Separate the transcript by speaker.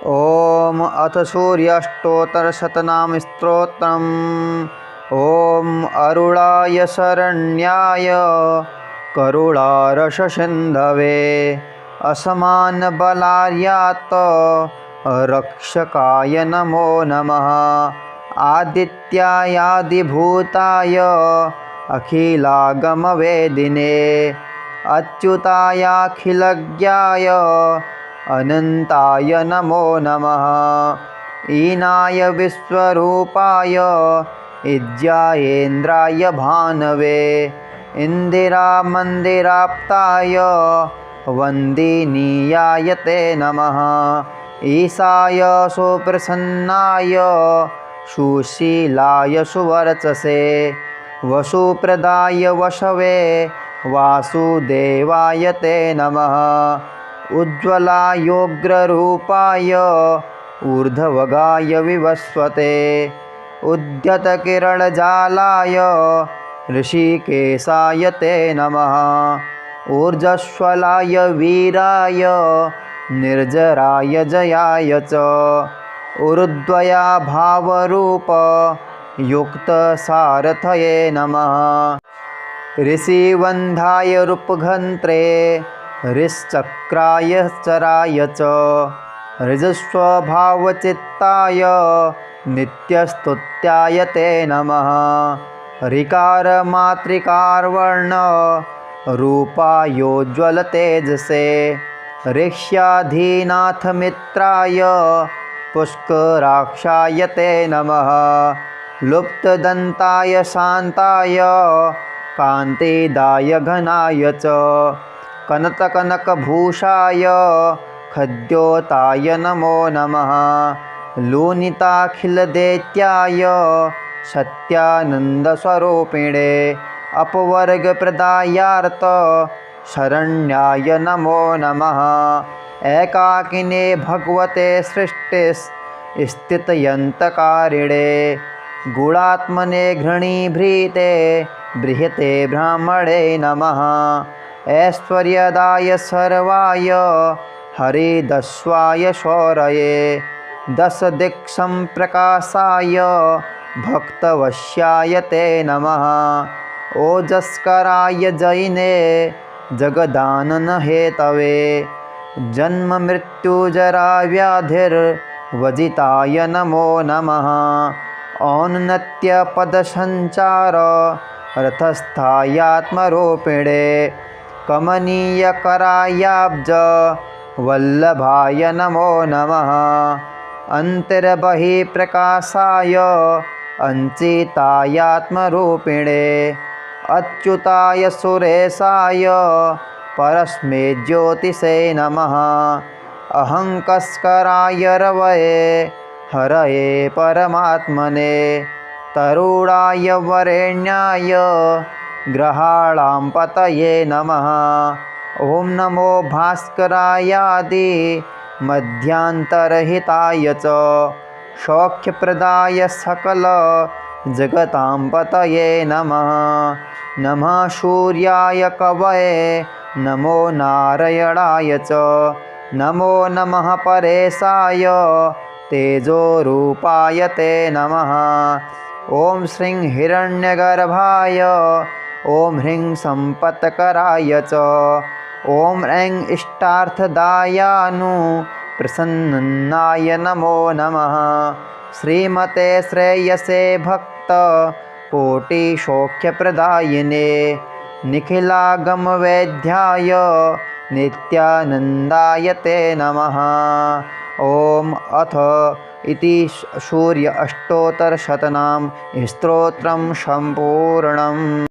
Speaker 1: ॐ अथ सूर्याष्टोत्तरशतनाम स्तोत्रम्। ॐ अरुणाय शरण्याय करुणारससिन्धवे असमानबलार्यात् रक्षकाय नमो नमः। आदित्यायादिभूताय अखिलागमवेदिने अच्युतायाखिलज्ञाय अनन्ताय नमो नमः। ईनाय विश्वरूपाय इज्यायेन्द्राय भानवे इन्दिरामन्दिराप्ताय वन्दिनीयाय ते नमः। ईशाय सुप्रसन्नाय सुशीलाय सुवर्चसे वसुप्रदाय वशवे वासुदेवाय ते नमः। उज्ज्वलायोग्ररूपाय ऊर्ध्वगाय विवस्वते उद्यतकिरणजालाय ऋषिकेशाय ते नमः। ऊर्जस्वलाय वीराय निर्जराय जयाय च ऊर्ध्वया भावरूप युक्तसारथये नमः। ऋषिवन्धाय रूपघन्त्रे ऋश्चक्राय चराय च ऋजस्वभावचित्ताय नित्यस्तुत्याय ते नमः। ऋकारमातृकारवर्ण रूपायोज्ज्वलतेजसे ऋक्ष्याधीनाथमित्राय पुष्कराक्षाय ते नमः। लुप्तदन्ताय शान्ताय कान्तिदाय घनाय च कनकभूषाय खद्योताय नमो नमः। लोनिताखिलदैत्याय सत्यानन्दस्वरूपिणे अपवर्गप्रदायार्थ शरण्याय नमो नमः। एकाकिने भगवते सृष्टिस्थित्यन्तकारिणे गुणात्मने घृणीभृते बृहते ब्राह्मणे नमः। ऐश्वर्यदाय सर्वाय हरिदस्वाय शौरये दशदिक्सम्प्रकाशाय भक्तवश्याय ते नमः। ओजस्कराय जैने जगदाननहेतवे जन्ममृत्युजराव्याधिर्वजिताय नमो नमः। औन्नत्यपदसञ्चार रथस्थायात्मरूपिणे कमनीयकरायाब्ज वल्लभाय नमो नमः। अन्तर्बहिप्रकाशाय अञ्चितायात्मरूपिणे अच्युताय सुरेशाय परस्मै ज्योतिषे नमः। अहङ्कस्कराय रवये हरये परमात्मने तरुणाय वरेण्याय ग्रहाणां पतये नमः। ॐ नमो भास्करायादि मध्यान्तरहिताय च सौख्यप्रदाय सकल जगतां पतये नमः। नमः सूर्याय कवये नमो नारायणाय च नमो नमः परेशाय तेजोरूपाय ते नमः। ॐ श्रीं हिरण्यगर्भाय ॐ ह्रीं सम्पत्कराय च ॐ ऐं इष्टार्थदायानुप्रसन्नाय नमो नमः। श्रीमते श्रेयसे भक्तकोटिसौख्यप्रदायिने निखिलागमवेद्याय नित्यानन्दाय ते नमः। ॐ अथ इति सूर्य अष्टोत्तरशतनाम स्तोत्रं सम्पूर्णम्।